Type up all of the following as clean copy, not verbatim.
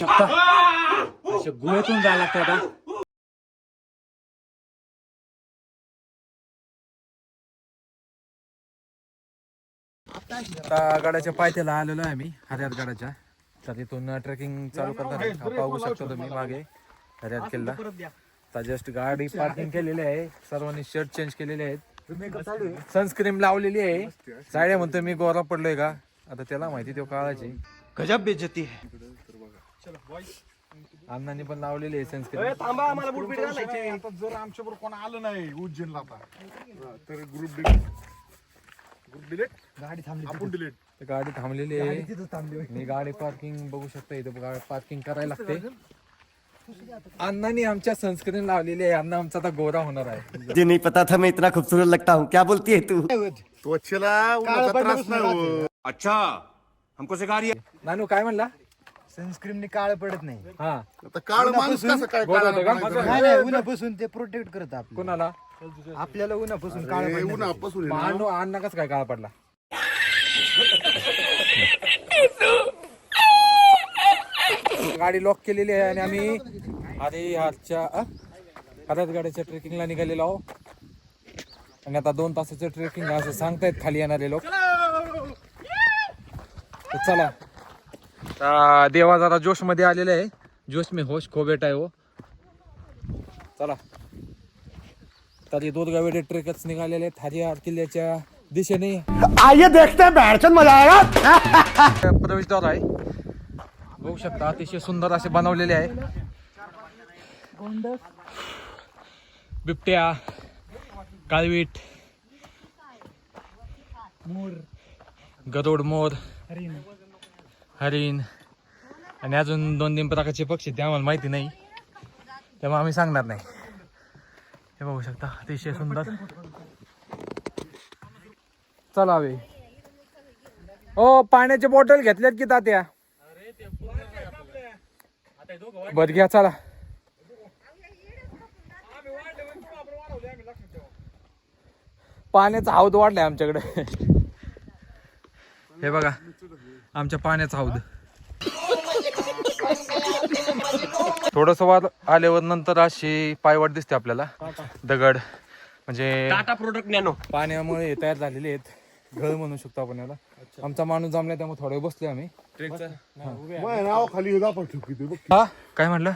असे गुहेतून जायला लागतं आता. आता गडाच्या पायथ्याला आलेलो आहे आम्ही हरिहर गडाच्या. तर तिथून ट्रेकिंग चालू करणार पाहू शकतो तुम्ही मागे हरिहर किल्ला. आता जस्ट गाडी पार्किंग केलेली आहे. सर्वांनी शर्ट चेंज केलेले आहेत. सनस्क्रीन लावलेली आहे. साड्या म्हणतो मी गोरा पडलोय का. आता त्याला माहिती तो काळाची गजब बेइज्जती है. अण्णांनी पण लावलेली आहे सनस्क्रीन. थांबा आम्हाला बूट बीट घालायचे. आता जर आमच्या बरोबर कोण आलं नाही उज्जैनला आता तर ग्रुप डिलीट गाडी थांबली. आपण डिलीट. गाडी थांबलेली आहे. मी गाडी पार्किंग बघू शकता. इथं गाडी पार्किंग करायला लागते. अण्णांनी आमच्या सनस्क्रीन लावलेली आहे. अण्णा आमचा आता गोरा होणार आहे. मुझे नहीं पता था मैं इतना खूबसूरत लगता हूँ. क्या बोलती है तू? त्वचेला उन्हाचा त्रास नाही होत. अच्छा हमको सिखा रही है. नानू काय म्हणला. सनस्क्रीन काळ पडत नाही. हा आता काळ माणूस कसं काय गोरा होतो का? नाही नाही उन्हापासून ते प्रोटेक्ट करत आपलं. कोणाला आपल्याला उन्हापासून काळ हे पडत उन्हापासून आहे ना. अण्णा कसं काय काळा पडला. गाडी लॉक केलेली आहे आणि आम्ही हरिहर गाड्याच्या ट्रेकिंगला निघालेलो आहोत. आणि आता 2 तासाचं ट्रेकिंग असं सांगतायत खाली येणारे लोक. चला देवा जरा जोश मध्ये आलेले आहे. जोश में होश खो बेटा आहे हो. चला तरी दूधगावेडे ट्रेकच निघालेले आहेत हरिहर किल्ल्याच्या दिशेने. आइए देखते हैं बैठचंद मजा आएगा. प्रवेशद्वार आहे बघू शकता. अतिशय सुंदर असे बनवलेले आहे. बिबट्या काळवीट मोर गरुड मोर हरिण आणि अजून 2-3 प्रकारचे पक्षी ते आम्हाला माहिती नाही त्यामुळे आम्ही सांगणार नाही. हे बघू शकता अतिशय सुंदर. चला वे ओ पाण्याची बॉटल घेतल्यात की तात्या. बर घ्या चला. पाण्याचा हौद वाढलाय आमच्याकडे. हे बघा आमच्या पाण्याचा हौद. थोडस वर आल्यावर नंतर अशी पायवाट दिसते आपल्याला. दगड म्हणजे टाटा प्रोडक्ट नॅनो पाण्यामुळे तयार झालेले आहेत. घळ म्हणू शकतो आपण याला. आमचा माणूस जमला त्यामुळे थोडे बसले आम्ही. माझ्या नाव खाली दापट ठेवकी बघ. हा काय म्हणलं.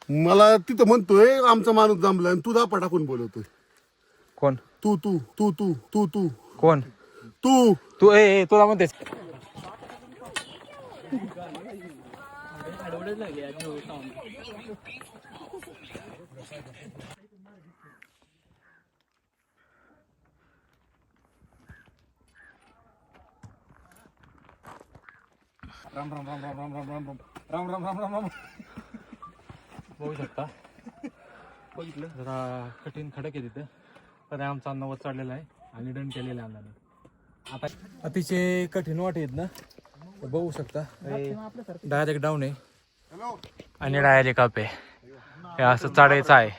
मला तिथं म्हणतोय आमचा माणूस जमला आणि तू दापट टाकून बोलवतोय. कोण तू तू तू तू तू तू कोण तू तू ए तुला म्हणतेस. राम राम राम राम राम राम राम राम राम राम राम राम. बघू शकता बघितलं जरा कठीण खडक आहे तिथं. तर आमचा अन्न वर चढलेला आहे आणि डन केलेला आहे अन्नाने. आता अतिशय कठीण वाट आहेत ना तर बघू शकता. डायरेक्ट डाऊन आहे आणि डायरेक्ट अप आहे. हे असं चढायचं आहे.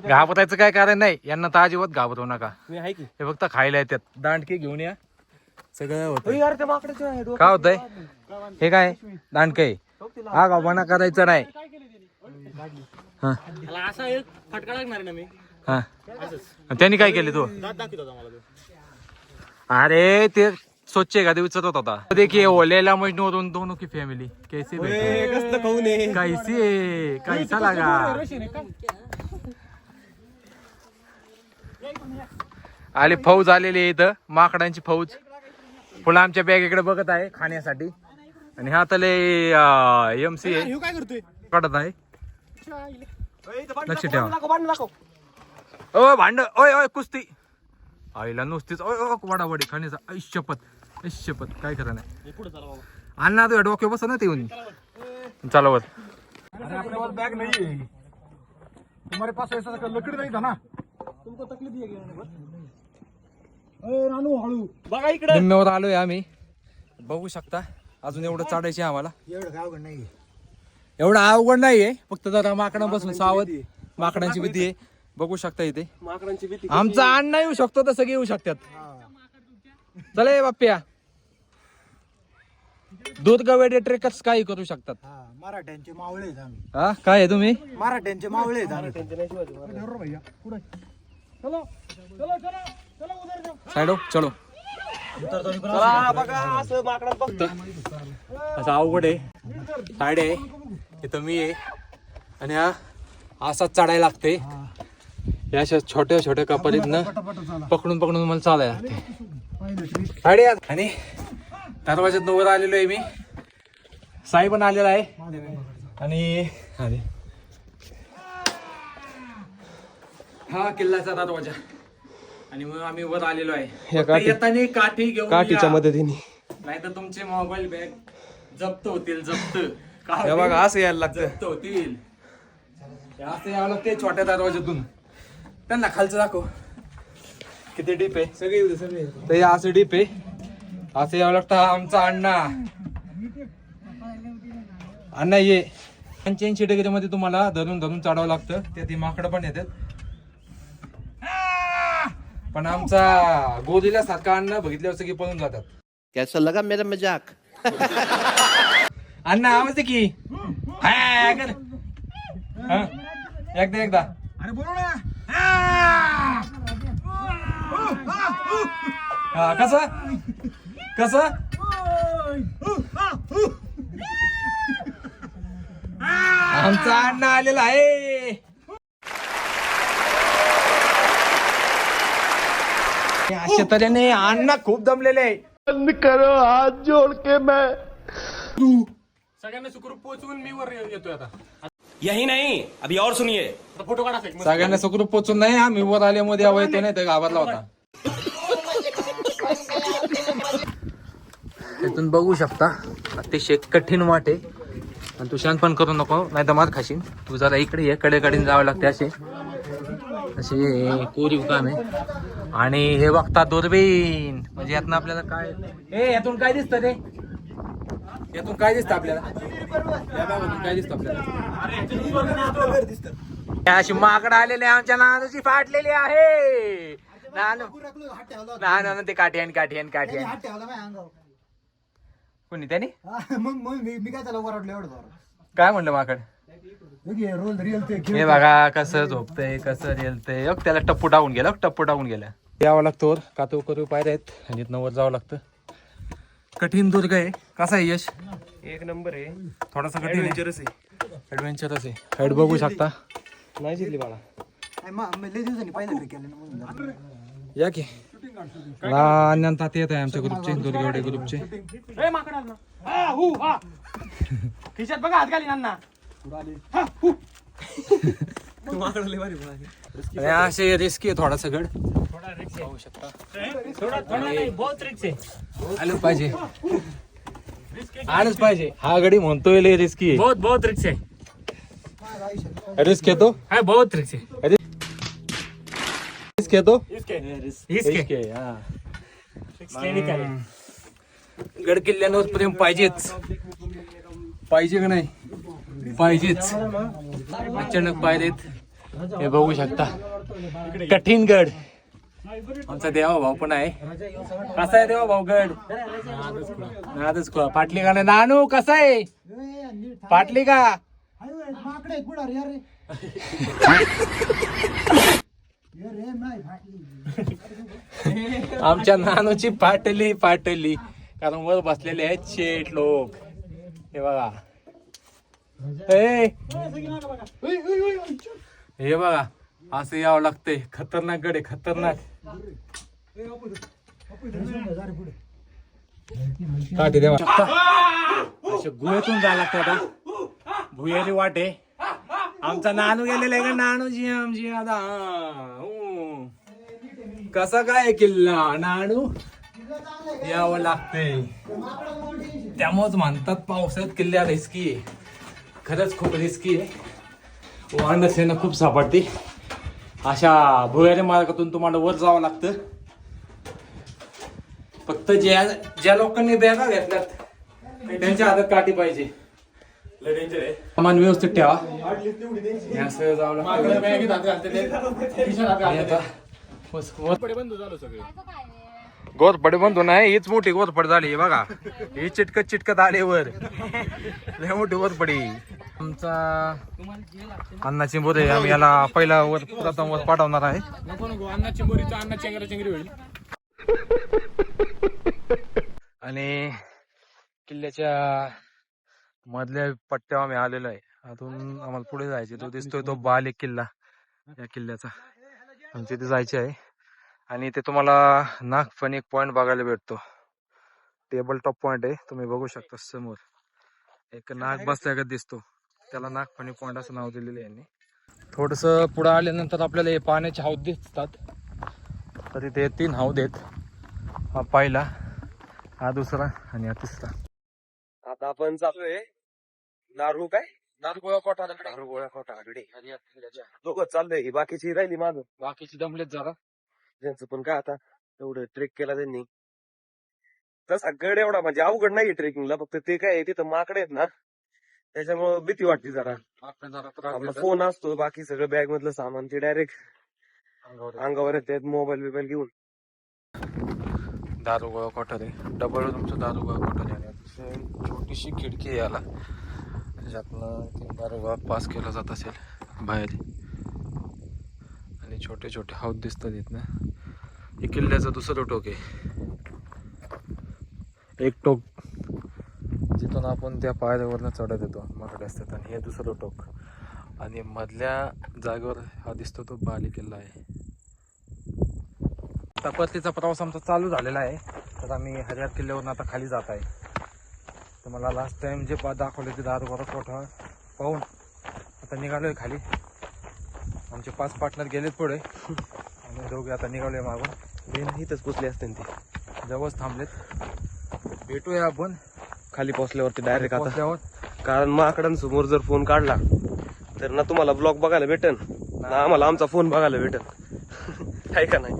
घाबरायचं काय कारण नाही. यांना तर अजिबात घाबरवू नका. हे फक्त खायला येतात. दांडके घेऊन या सगळं होतं. काय होतंय हे काय दांडके हा गावबाना करायचं नाही. हा हा त्यांनी काय केले तू. अरे ते स्वच्छ का ते विचारत होता. देखिए वो लैला मजनू और उन दोनों की फैमिली कैसी कैसी है कैसा लगा. आले फौज आलेली इथं माकडांची फौज. पुन्हा आमच्या बॅगेकडे बघत आहे खाण्यासाठी. आणि हा तले MC आहे काय करतोय काढत आहे. लक्ष ठेवा. ओ भांड ओय ओय कुस्ती आईला नुसतीच ओय ओ वडावडी खाण्याचा. ऐशपत काय करा नाही. अण्णा तू डोक्यावर बसा ना ते येऊन. चला वर. अरे अपने पास बैग नहीं है. तुम्हारे पास ऐसा लकड़ी नहीं था ना. तुमको तकलीफ दिया गया. रानू हळू बघा इकडे. निम्म्यावर आलोय आम्ही बघू शकता. अजून एवढं चढायचे आम्हाला. एवढं अवघड नाही. एवढं अवघड नाहीये. फक्त जरा माकडांपासून सावध. माकडांची भीती आहे बघू शकता इथे. माकडांची भीती. आमचा अण्णा येऊ शकतो तर सगळे येऊ शकतात. चला बाप्प्या दूध गवेडे ट्रेकर्स काही करू शकतात. हा मराठ्यांचे मावळे आहेत आम्ही. हा काय आहे तुम्ही? मराठ्यांचे मावळे आहेत आम्ही. साइड हो चलो. असं अवघड आहे. साइड आहे इथं मी आहे आणि हा असाच चढायला लागते. या अशा छोट्या छोट्या कपालीतनं पकडून पकडून मला चालायला लागते. साडे आणि दरवाज्यात वर आलेलो आहे मी. साई पण आलेला आहे आणि हा किल्ल्याचा दरवाजा आणि मग आम्ही वर आलेलो आहे. येताना काठी घेऊन काठीच्या मदतीने नाही तर तुमचे मोबाईल बॅग जप्त होतील. जप्त बघा असं यायला लागतं. जप्त होतील असं यावं लागते छोट्या दरवाज्यातून. त्यांना खालचं दाखव किती डीप आहे. सगळे ते असं डीप आहे. असं यावं लागतं. आमचा अण्णा ये 85 डिग्री मध्ये तुम्हाला धरून धरून चढावं लागतं. ते माकडं पण येतात. पण आमचा गोदीला सारखा अण्णा बघितल्यावर सगळी पळून जातात. कैसा लगा मेरा मजाक? अण्णा आवाज दे की. एकदा अरे बोलू ना. कस आमचा अण्णा आलेला आहे. अशा तऱ्हेने अण्णा खूप दमलेले आहे. बंद करो हाथ जोड़ के मैं. सगळ्यांना सुखरूप पोहोचवून मी वर येतोय आता. यही नहीं, अभी और सुनिए. फोटो काढा. सगळ्यांना सुखरूप पोहोचून नाही आम्ही वर आल्यामध्ये यावं येतो नाही तर घाबरला होता. इथून बघू शकता अतिशय कठीण वाट आहे. आणि तू शांत पण करू नको नाही तर मार खाशील. तू जरा इकडे ये. कडेकडे जावं लागते. असे कोरीव काम आहे. आणि हे बघता दुर्बीण म्हणजे यातनं आपल्याला काय यातून काय दिसतं रे. यातून काय दिसतं आपल्याला. काय दिसतं आपल्याला. अशी माकडं आलेली आमच्या नानाची फाटलेली आहे. नानू ते काठी कोणी त्याने मग मी काय त्याला ओरडलो एवढं. काय म्हणलं माकड. रोज रिअल ते हे बघा कसं झोपतंय कसं रेलतंय. त्याला टप्पू टाकून गेला. यावं लागतं का तो करू पायऱ्या आहेत आणि इथनं वर जावं लागतं. कठीण दुर्ग आहे. कसा आहे यश. एक नंबर आहे. थोडासा कठीण ॲडव्हेंचरस आहे. हाईट बघू शकता. नाही जिंकली बाळा. लय दिवसांनी पहिल्यांदा केलं म्हणून. या की अनंत येत आहे आमच्या ग्रुपचे दुर्गवडे ग्रुपचे. खिशात बघा हात घाली नाना. असे रिस्की आहे थोडासा गड. पाहू शकता. आलंच पाहिजे. आलंच पाहिजे. हा गडी म्हणतोय लय रिस्की आहे. बहुत रिक्स है. रिस्क येतो. बहुत रिक्स है. रिस्क येतो. गड किल्ल्यांवर प्रेम पाहिजेच. पाहिजे का नाही. पाहिजेच. अचानक पायरेत हे बघू शकता. कठीण गड. आमचा देवा भाऊ पण आहे. कसा आहे देवा भाऊ गड. नादच पाटली का नाही. नानू कसा आहे. पाटली का. आमच्या नानूची पाटली कारण वर बसलेले आहेत शेठ लोक. हे बघा हे बघा असं यावं लागतंय. खतरनाक गड आहे. खतरनाक. काठी देवा अशा गुहेतून जायला लागतं. आता भुयारी वाट आहे. आमचा नानू गेलेला आहे का. नानूजी आमची आता कसा काय किल्ला. नानू यावं लागतंय. त्यामुळेच म्हणतात पावसाळ्यात किल्ला रिस्की आहे. खरंच खूप रिस्की आहे. वाहन रस्त्यानं खूप सापडते. अशा भुयारी मार्गातून तुम्हाला वर जावं लागतं. फक्त ज्या लोकांनी बॅगा घेतल्यात त्यांच्या हातात काठी पाहिजे. सामान व्यवस्थित ठेवा. असं जावं लागतं. गोरपड म्हणतो नाही, हीच मोठी गोरपड झाली बघा. ही चिटकत चिटकत आले वर, लय मोठी गोरपडी. आमचा अन्नाची बोरे आम्ही याला पहिला वर प्रथम वर पाठवणार आहे. अन्नाची बोरीचा अन्न चेंगरा चेंगरी होईल. आणि किल्ल्याच्या मधल्या पट्ट्यावर आम्ही आलेलो आहे. अजून आम्हाला पुढे जायचे. तो दिसतोय तो बाल एक किल्ला या किल्ल्याचा, आमच्या इथे जायचे आहे. आणि ते तुम्हाला नागफणी एक पॉइंट बघायला भेटतो. टेबल टॉप पॉइंट आहे, तुम्ही बघू शकता समोर एक नाग बसल्यागत दिसतो. त्याला नागफणी पॉइंट असं नाव दिलेलं आहे यांनी. थोडस पुढे आल्यानंतर आपल्याला हे पाण्याचे हौद दिसतात. तर इथे 3 हौद आहेत. हा पहिला, हा दुसरा आणि हा तिसरा. आता आपण चाललोय नारू काय नारगोळा कोटा नारू गोळा कोटाकडे. दोघं चाललोय, बाकीची राहिली माग. बाकीची दमलेत जरा. त्यांचं पण काय आता एवढं ट्रेक केला त्यांनी. तसा गड एवढा म्हणजे अवघड नाही ट्रेकिंगला, फक्त ते काय तिथं माकडे आहेत ना, त्याच्यामुळे भीती वाटते जरा. आपला फोन असतो, बाकी सगळं बॅग मधलं सामान ते डायरेक्ट अंगावर येतात, मोबाईल बिबाईल घेऊन. दारुगोळा कोठार आहे, डबल तुमचं दारुगोळा कोठार आहे. अतिशय छोटीशी खिडकी आहे याला, ज्यातनं दारुगोळा पास केला जात असेल बाहेर. आणि छोटे छोटे हौद दिसतात इथनं. हे किल्ल्याचं दुसरं टोक आहे. एक टोक जिथून आपण त्या पायऱ्यावरनं चढत येतो, माकडे असतात. आणि हे दुसरं टोक. आणि मधल्या जागेवर हा दिसतो तो बाली किल्ला आहे. आता परतीचा प्रवास आमचा चालू झालेला आहे. तर आम्ही हरिहर किल्ल्यावरून आता खाली जात आहे. तर मला लास्ट टाइम जे दाखवले ते दारुगोळा कोठार पाहून आता निघालोय खाली. आमचे 5 पार्टनर गेलेत पुढे आणि दोघे आता निघालोय मागून. इथंच पोचले असते ते, जवळच थांबलेत. भेटूया आपण खाली पोचल्यावरती डायरेक्ट. आता पोहोचल्यावर. कारण माकडांसमोर जर फोन काढला तर ना तुम्हाला ब्लॉग बघायला भेटन, ना आम्हाला आमचा फोन बघायला भेटन. आहे का नाही.